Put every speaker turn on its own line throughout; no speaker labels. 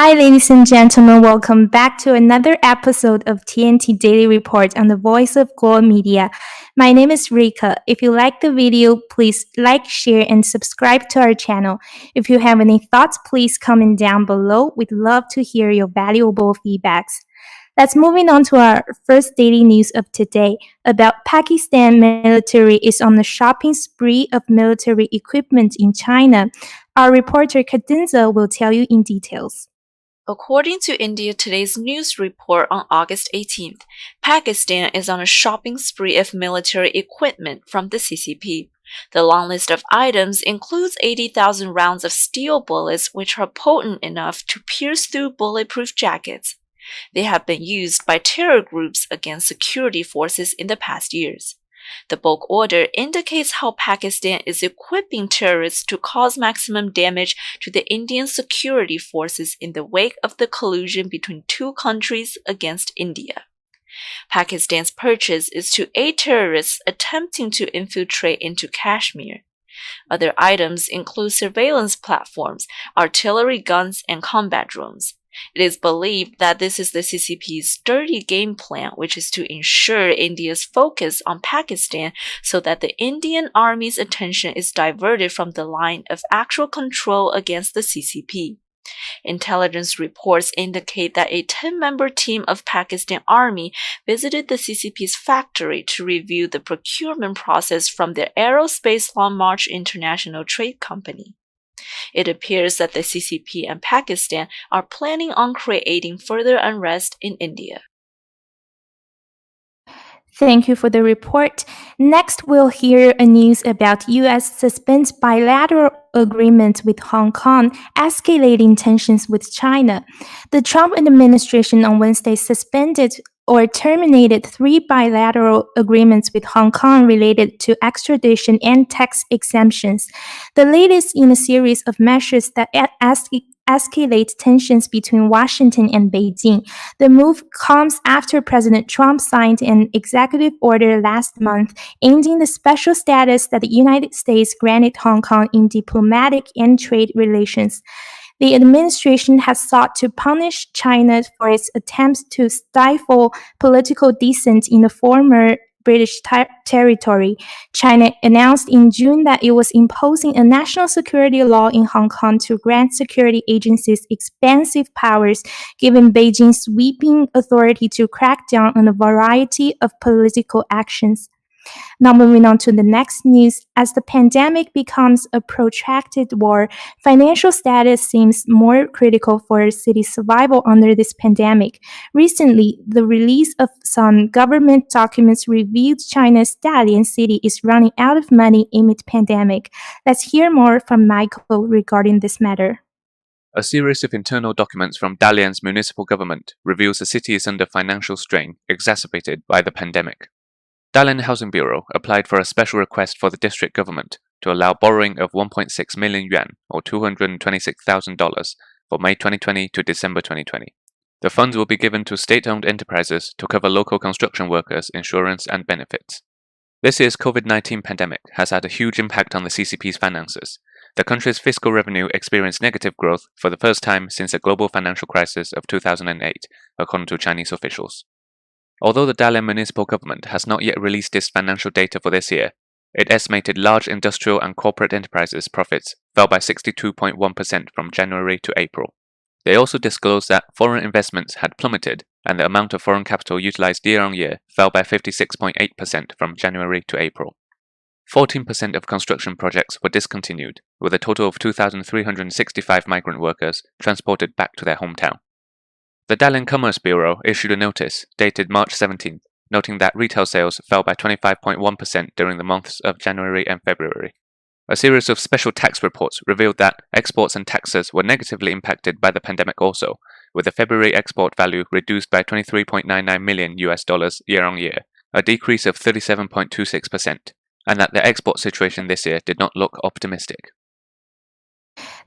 Hi, ladies and gentlemen. Welcome back to another episode of TNT Daily Report on the Voice of Global Media. My name is Rika. If you like the video, please like, share, and subscribe to our channel. If you have any thoughts, please comment down below. We'd love to hear your valuable feedbacks. Let's moving on to our first daily news of today about Pakistan military is on the shopping spree of military equipment in China. Our reporter Kadinza will tell you in details.
According to India Today's news report on August 18th, Pakistan is on a shopping spree of military equipment from the CCP. The long list of items includes 80,000 rounds of steel bullets which are potent enough to pierce through bulletproof jackets. They have been used by terror groups against security forces in the past years. The bulk order indicates how Pakistan is equipping terrorists to cause maximum damage to the Indian security forces in the wake of the collusion between two countries against India. Pakistan's purchase is to aid terrorists attempting to infiltrate into Kashmir. Other items include surveillance platforms, artillery guns, and combat drones. It is believed that this is the CCP's dirty game plan, which is to ensure India's focus on Pakistan so that the Indian army's attention is diverted from the line of actual control against the CCP. Intelligence reports indicate that a 10-member team of Pakistan Army visited the CCP's factory to review the procurement process from the Aerospace Long March International Trade Company. It appears that the CCP and Pakistan are planning on creating further unrest in India.
Thank you for the report. Next, we'll hear a news about U.S. suspends bilateral agreement with Hong Kong, escalating tensions with China. The Trump administration on Wednesday suspended or terminated 3 bilateral agreements with Hong Kong related to extradition and tax exemptions, the latest in a series of measures that escalate tensions between Washington and Beijing. The move comes after President Trump signed an executive order last month ending the special status that the United States granted Hong Kong in diplomatic and trade relations. The administration has sought to punish China for its attempts to stifle political dissent in the former British territory. China announced in June that it was imposing a national security law in Hong Kong to grant security agencies expansive powers, giving Beijing sweeping authority to crack down on a variety of political actions. Now moving on to the next news, as the pandemic becomes a protracted war, financial status seems more critical for city survival under this pandemic. Recently, the release of some government documents revealed China's Dalian city is running out of money amid pandemic. Let's hear more from Michael regarding this matter.
A series of internal documents from Dalian's municipal government reveals the city is under financial strain exacerbated by the pandemic. Dalian Housing Bureau applied for a special request for the district government to allow borrowing of 1.6 million yuan or $226,000 for May 2020 to December 2020. The funds will be given to state-owned enterprises to cover local construction workers' insurance and benefits. This year's COVID-19 pandemic has had a huge impact on the CCP's finances. The country's fiscal revenue experienced negative growth for the first time since the global financial crisis of 2008, according to Chinese officials. Although the Dalian municipal government has not yet released its financial data for this year, it estimated large industrial and corporate enterprises' profits fell by 62.1% from January to April. They also disclosed that foreign investments had plummeted and the amount of foreign capital utilized year-on-year fell by 56.8% from January to April. 14% of construction projects were discontinued, with a total of 2,365 migrant workers transported back to their hometown. The Dalian Commerce Bureau issued a notice dated March 17th, noting that retail sales fell by 25.1% during the months of January and February. A series of special tax reports revealed that exports and taxes were negatively impacted by the pandemic also, with the February export value reduced by $23.99 million year-on-year, a decrease of 37.26%, and that the export situation this year did not look optimistic.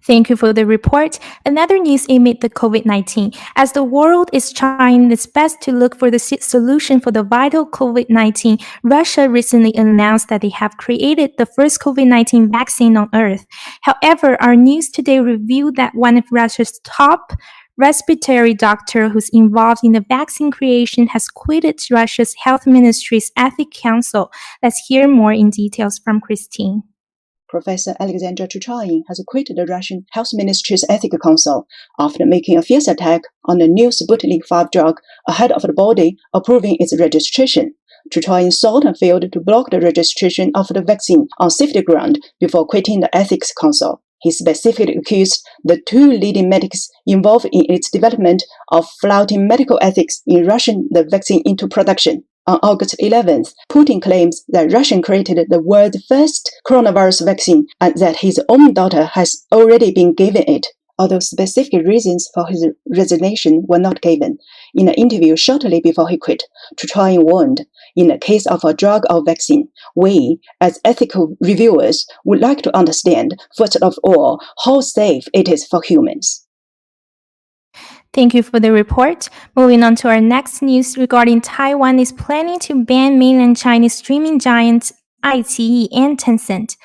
Thank you for the report. Another news amid the COVID-19. As the world is trying its best to look for the solution for the vital COVID-19, Russia recently announced that they have created the first COVID-19 vaccine on Earth. However, our news today revealed that one of Russia's top respiratory doctor who's involved in the vaccine creation has quitted Russia's health ministry's ethics council. Let's hear more in details from Christine.
Professor Alexander Chuchayin has quit the Russian Health Ministry's Ethics Council after making a fierce attack on the new Sputnik 5 drug ahead of the body approving its registration. Chuchayin sought and failed to block the registration of the vaccine on safety ground before quitting the Ethics Council. He specifically accused the two leading medics involved in its development of flouting medical ethics in rushing the vaccine into production. On August 11th, Putin claims that Russia created the world's first coronavirus vaccine and that his own daughter has already been given it, although specific reasons for his resignation were not given. In an interview shortly before he quit, Chuchayin warned, in the case of a drug or vaccine, we, as ethical reviewers, would like to understand, first of all, how safe it is for humans.
Thank you for the report. Moving on to our next news regarding Taiwan is planning to ban mainland Chinese streaming giants iQiyi and Tencent.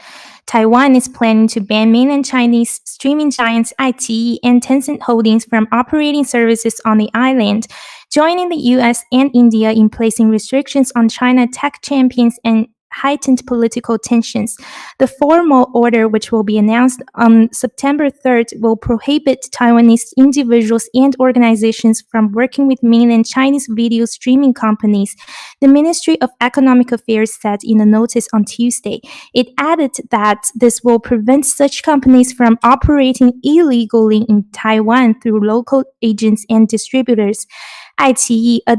Taiwan is planning to ban mainland Chinese streaming giants iQiyi and Tencent Holdings from operating services on the island, joining the US and India in placing restrictions on China tech champions and heightened political tensions. The formal order, which will be announced on September 3rd, will prohibit Taiwanese individuals and organizations from working with mainland Chinese video streaming companies, the Ministry of Economic Affairs said in a notice on Tuesday. It added that this will prevent such companies from operating illegally in Taiwan through local agents and distributors. iQiyi, a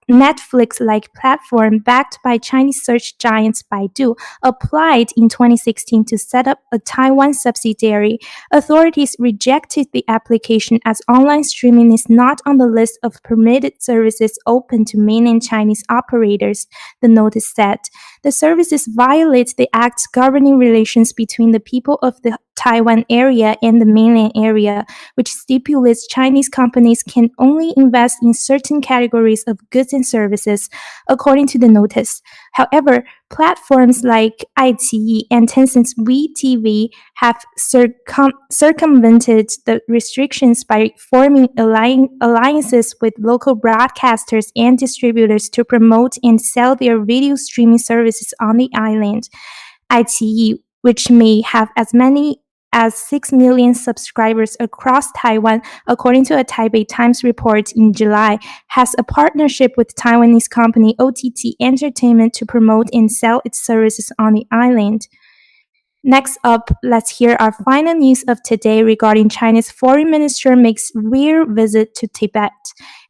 Netflix-like platform backed by Chinese search giants Baidu, applied in 2016 to set up a Taiwan subsidiary. Authorities rejected the application as online streaming is not on the list of permitted services open to mainland Chinese operators, the notice said. The services violate the acts governing relations between the people of the Taiwan area and the mainland area, which stipulates Chinese companies can only invest in certain categories of goods and services, according to the notice. However, platforms like iQiyi and Tencent's WeTV have circumvented the restrictions by forming alliances with local broadcasters and distributors to promote and sell their video streaming services on the island. iQiyi, which may have as many as 6 million subscribers across Taiwan, according to a Taipei Times report in July, has a partnership with Taiwanese company OTT Entertainment to promote and sell its services on the island. Next up, let's hear our final news of today regarding China's foreign minister makes rare visit to Tibet,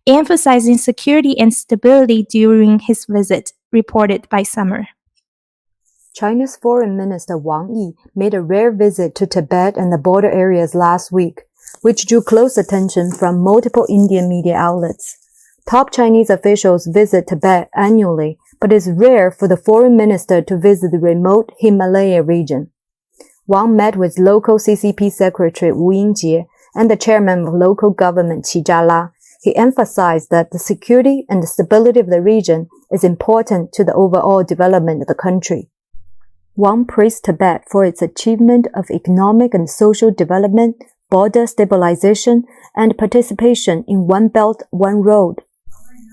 emphasizing security and stability during his visit, reported by Summer.
China's Foreign Minister Wang Yi made a rare visit to Tibet and the border areas last week, which drew close attention from multiple Indian media outlets. Top Chinese officials visit Tibet annually, but it's rare for the foreign minister to visit the remote Himalaya region. Wang met with local CCP Secretary Wu Yingjie and the chairman of local government Qi Zhala. He emphasized that the security and the stability of the region is important to the overall development of the country. Wang praised Tibet for its achievement of economic and social development, border stabilization, and participation in One Belt, One Road.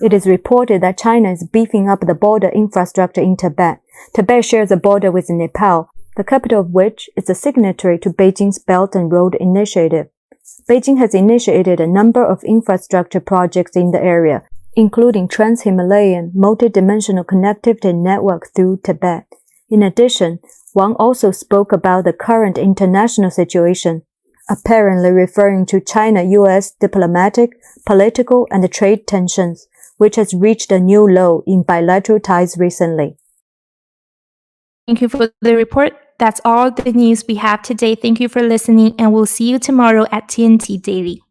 It is reported that China is beefing up the border infrastructure in Tibet. Tibet shares a border with Nepal, the capital of which is a signatory to Beijing's Belt and Road Initiative. Beijing has initiated a number of infrastructure projects in the area, including Trans-Himalayan multi-dimensional connectivity network through Tibet. In addition, Wang also spoke about the current international situation, apparently referring to China-US diplomatic, political, and trade tensions, which has reached a new low in bilateral ties recently.
Thank you for the report. That's all the news we have today. Thank you for listening, and we'll see you tomorrow at TNT Daily.